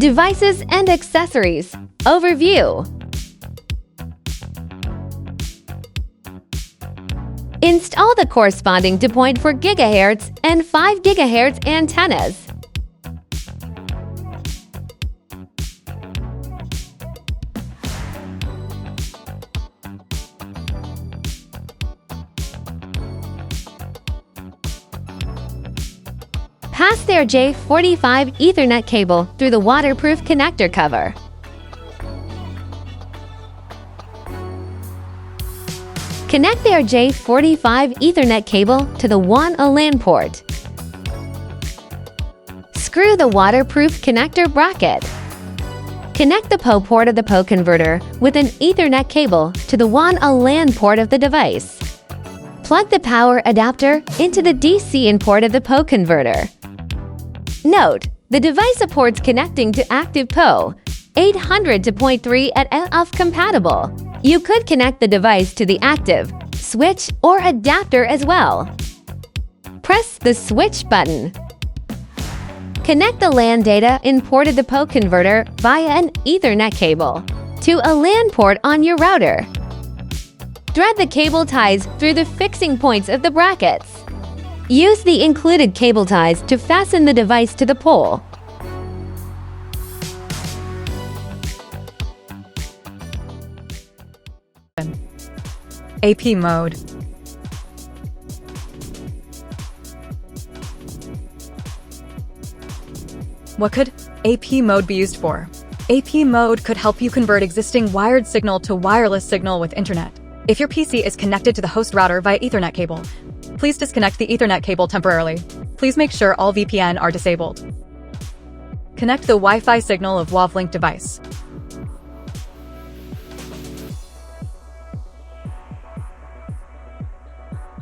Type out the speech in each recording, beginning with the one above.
Devices and accessories. Overview. Install the corresponding 2.4 GHz and 5 GHz antennas. Pass their J45 Ethernet cable through the waterproof connector cover. Connect their J45 Ethernet cable to the WAN LAN port. Screw the waterproof connector bracket. Connect the PO port of the PO converter with an Ethernet cable to the WAN LAN port of the device. Plug the power adapter into the DC in port of the PO converter. Note: the device supports connecting to active PO 800 to 0.3 at LF compatible. You could connect the device to the active switch or adapter as well. Press the switch button. Connect the LAN data in port of the PO converter via an Ethernet cable to a LAN port on your router. Thread the cable ties through the fixing points of the brackets. Use the included cable ties to fasten the device to the pole. AP mode. What could AP mode be used for? AP mode could help you convert existing wired signal to wireless signal with internet. If your PC is connected to the host router via Ethernet cable, please disconnect the Ethernet cable temporarily. Please make sure all VPN are disabled. Connect the Wi-Fi signal of WAVLINK device.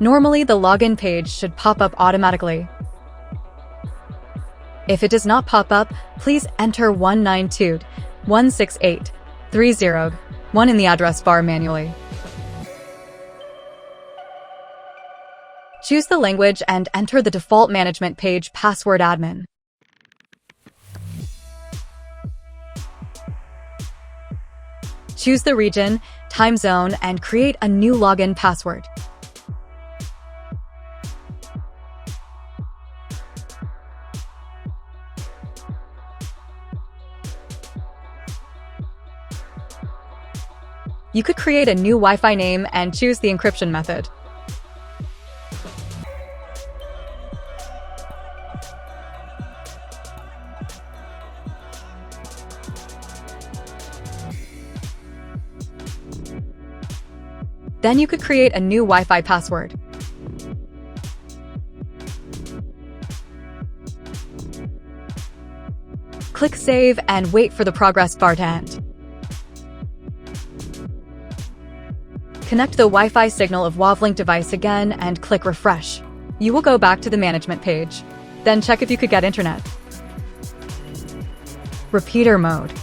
Normally, the login page should pop up automatically. If it does not pop up, please enter 192.168.3.0.1 in the address bar manually. Choose the language and enter the default management page password admin. Choose the region, time zone, and create a new login password. You could create a new Wi-Fi name and choose the encryption method. Then you could create a new Wi-Fi password. Click Save and wait for the progress bar to end. Connect the Wi-Fi signal of WAVLINK device again and click Refresh. You will go back to the management page. Then check if you could get internet. Repeater mode.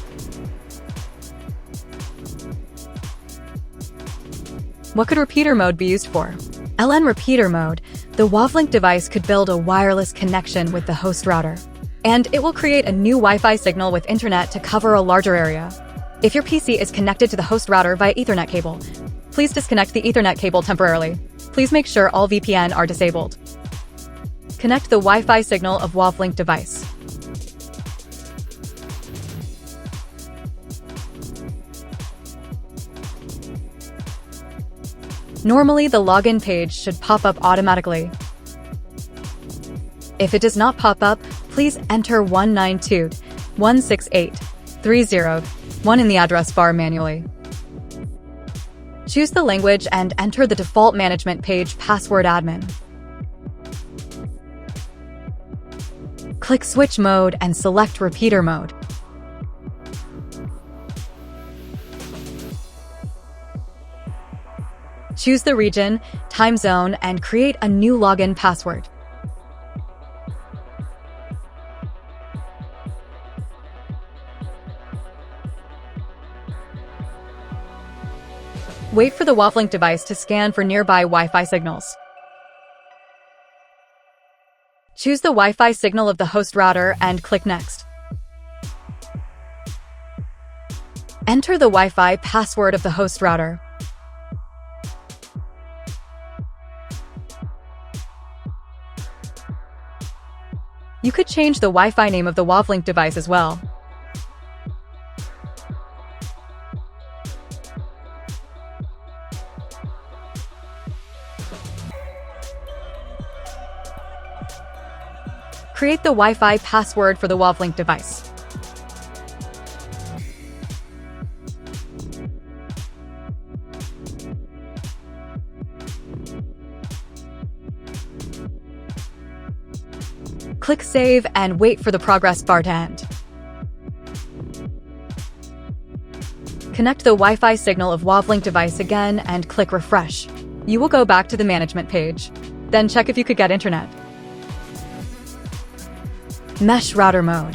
What could repeater mode be used for? LN repeater mode, the WAVLINK device could build a wireless connection with the host router, and it will create a new Wi-Fi signal with internet to cover a larger area. If your PC is connected to the host router via Ethernet cable, please disconnect the Ethernet cable temporarily. Please make sure all VPN are disabled. Connect the Wi-Fi signal of WAVLINK device. Normally, the login page should pop up automatically. If it does not pop up, please enter 192.168.3.0.1 in the address bar manually. Choose the language and enter the default management page password admin. Click Switch Mode and select Repeater Mode. Choose the region, time zone, and create a new login password. Wait for the WAVLINK device to scan for nearby Wi-Fi signals. Choose the Wi-Fi signal of the host router and click Next. Enter the Wi-Fi password of the host router. You could change the Wi-Fi name of the WAVLINK device as well. Create the Wi-Fi password for the WAVLINK device. Click Save and wait for the progress bar to end. Connect the Wi-Fi signal of WAVLINK device again and click Refresh. You will go back to the management page. Then check if you could get internet. Mesh router mode.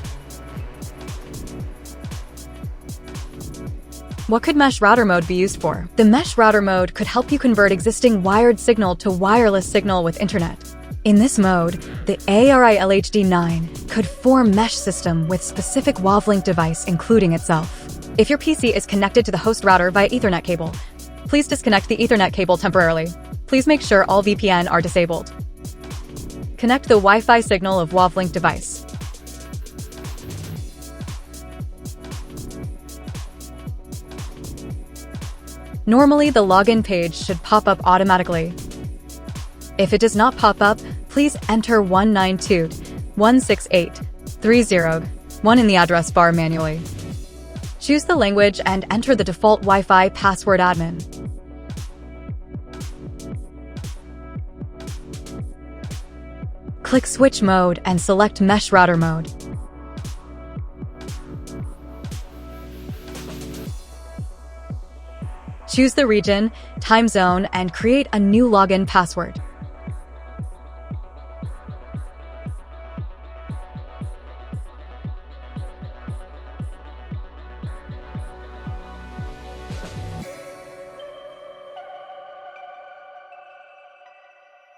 What could mesh router mode be used for? The mesh router mode could help you convert existing wired signal to wireless signal with internet. In this mode, the ARILHD9 could form mesh system with specific WAVLINK device including itself. If your PC is connected to the host router via Ethernet cable, please disconnect the Ethernet cable temporarily. Please make sure all VPN are disabled. Connect the Wi-Fi signal of WAVLINK device. Normally, the login page should pop up automatically. If it does not pop up, please enter 192.168.3.0.1 in the address bar manually. Choose the language and enter the default Wi-Fi password admin. Click Switch Mode and select Mesh Router Mode. Choose the region, time zone, and create a new login password.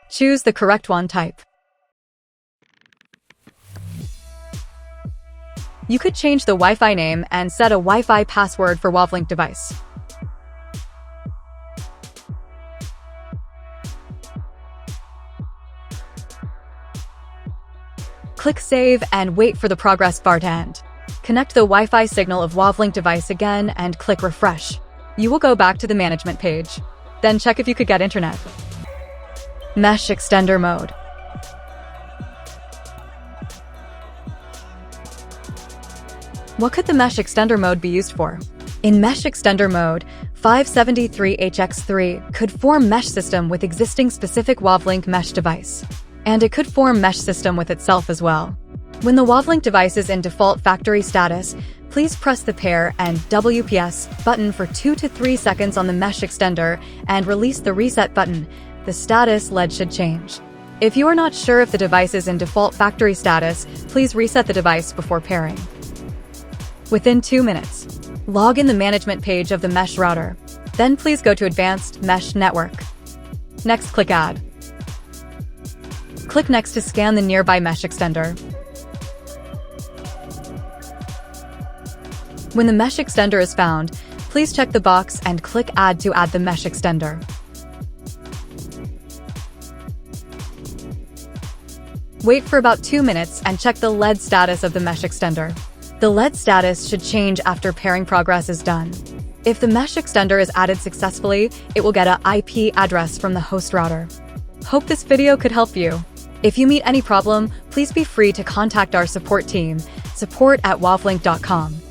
Choose the correct one type. You could change the Wi-Fi name and set a Wi-Fi password for WAVLINK device. Click Save and wait for the progress bar to end. Connect the Wi-Fi signal of WAVLINK device again and click Refresh. You will go back to the management page. Then check if you could get internet. Mesh Extender Mode. What could the Mesh Extender Mode be used for? In Mesh Extender Mode, 573HX3 could form mesh system with existing specific WAVLINK mesh device. And it could form mesh system with itself as well. When the WAVLINK device is in default factory status, please press the pair and WPS button for 2 to 3 seconds on the mesh extender and release the reset button. The status LED should change. If you are not sure if the device is in default factory status, please reset the device before pairing. Within 2 minutes, log in the management page of the mesh router. Then please go to Advanced Mesh Network. Next, click Add. Click Next to scan the nearby mesh extender. When the mesh extender is found, please check the box and click Add to add the mesh extender. Wait for about 2 minutes and check the LED status of the mesh extender. The LED status should change after pairing progress is done. If the mesh extender is added successfully, it will get an IP address from the host router. Hope this video could help you. If you meet any problem, please be free to contact our support team, support@wavlink.com.